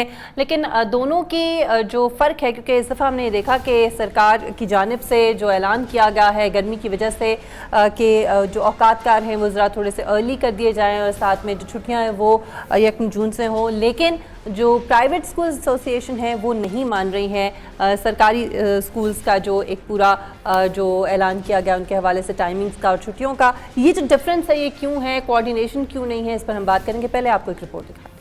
لیکن دونوں کی جو فرق ہے، کیونکہ اس دفعہ ہم نے دیکھا کہ سرکار کی جانب سے جو اعلان کیا گیا ہے گرمی کی وجہ سے کہ جو اوقات کار ہیں وہ ذرا تھوڑے سے ارلی کر دیے جائیں اور ساتھ میں جو چھٹیاں ہیں وہ 1 جون سے ہوں، لیکن جو پرائیویٹ سکولز ایسوسی ایشن ہے وہ نہیں مان رہی ہیں سرکاری سکولز کا جو ایک پورا جو اعلان کیا گیا ان کے حوالے سے ٹائمنگز کا اور چھٹیوں کا۔ یہ جو ڈفرینس ہے یہ کیوں ہے، کوارڈینیشن کیوں نہیں ہے، اس پر ہم بات کریں گے۔ پہلے آپ کو ایک رپورٹ دکھائیں۔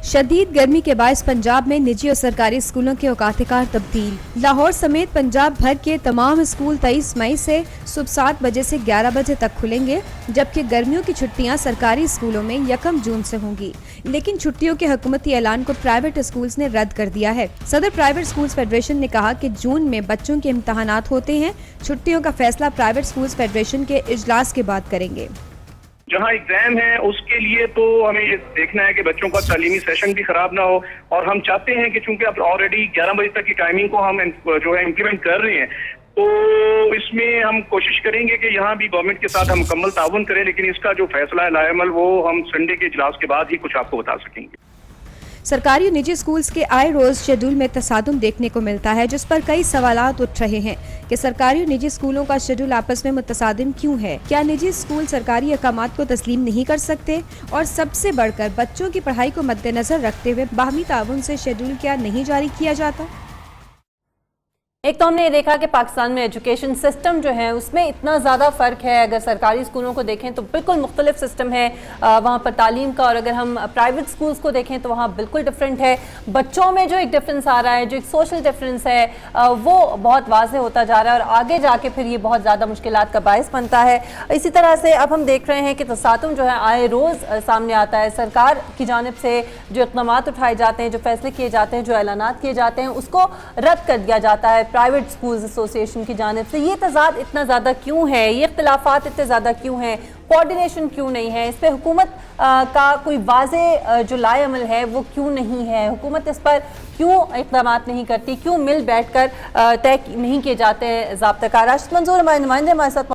شدید گرمی کے باعث پنجاب میں نجی اور سرکاری اسکولوں کے اوقات کار تبدیل۔ لاہور سمیت پنجاب بھر کے تمام اسکول 23 مئی سے صبح 7 بجے سے 11 بجے تک کھلیں گے، جبکہ گرمیوں کی چھٹیاں سرکاری اسکولوں میں 1 جون سے ہوں گی، لیکن چھٹیوں کے حکومتی اعلان کو پرائیویٹ اسکولز نے رد کر دیا ہے۔ صدر پرائیویٹ اسکولز فیڈریشن نے کہا کہ جون میں بچوں کے امتحانات ہوتے ہیں، چھٹیوں کا فیصلہ پرائیویٹ اسکولز فیڈریشن کے اجلاس کے بعد کریں گے۔ جہاں ایگزام ہے اس کے لیے تو ہمیں یہ دیکھنا ہے کہ بچوں کا تعلیمی سیشن بھی خراب نہ ہو، اور ہم چاہتے ہیں کہ چونکہ اب آلریڈی 11 بجے تک کی ٹائمنگ کو ہم جو ہے امپلیمنٹ کر رہے ہیں، تو اس میں ہم کوشش کریں گے کہ یہاں بھی گورنمنٹ کے ساتھ ہم مکمل تعاون کریں، لیکن اس کا جو فیصلہ ہے لائے عمل وہ ہم سنڈے کے اجلاس کے بعد ہی کچھ آپ کو بتا سکیں گے۔ سرکاری اور نجی اسکولز کے آئے روز شیڈول میں تصادم دیکھنے کو ملتا ہے، جس پر کئی سوالات اٹھ رہے ہیں کہ سرکاری اور نجی اسکولوں کا شیڈول آپس میں متصادم کیوں ہے؟ کیا نجی اسکول سرکاری احکامات کو تسلیم نہیں کر سکتے؟ اور سب سے بڑھ کر بچوں کی پڑھائی کو مد نظر رکھتے ہوئے باہمی تعاون سے شیڈول کیا نہیں جاری کیا جاتا؟ ایک تو ہم نے یہ دیکھا کہ پاکستان میں ایجوکیشن سسٹم جو ہے اس میں اتنا زیادہ فرق ہے، اگر سرکاری اسکولوں کو دیکھیں تو بالکل مختلف سسٹم ہے وہاں پر تعلیم کا، اور اگر ہم پرائیویٹ اسکولز کو دیکھیں تو وہاں بالکل ڈفرینٹ ہے۔ بچوں میں جو ایک ڈفرینس آ رہا ہے، جو ایک سوشل ڈفرینس ہے وہ بہت واضح ہوتا جا رہا ہے، اور آگے جا کے پھر یہ بہت زیادہ مشکلات کا باعث بنتا ہے۔ اسی طرح سے اب ہم دیکھ رہے ہیں کہ تصادم جو ہے آئے روز سامنے آتا ہے۔ سرکار کی جانب سے جو اقدامات اٹھائے جاتے ہیں، جو فیصلے کیے جاتے ہیں، جو اعلانات کیے جاتے ہیں، اس کو رد کر دیا جاتا ہے پرائیویٹ اسکولز ایسوسی ایشن کی جانب سے۔ یہ تضاد اتنا زیادہ کیوں ہے؟ یہ اختلافات اتنے زیادہ کیوں ہیں؟ کوارڈینیشن کیوں نہیں ہے؟ اس پہ حکومت کا کوئی واضح جو لائے عمل ہے وہ کیوں نہیں ہے؟ حکومت اس پر کیوں اقدامات نہیں کرتی؟ کیوں مل بیٹھ کر طے نہیں کیے جاتے ضابطہ کار؟ راشد منظور ہمارے نمائندے ہمارے ساتھ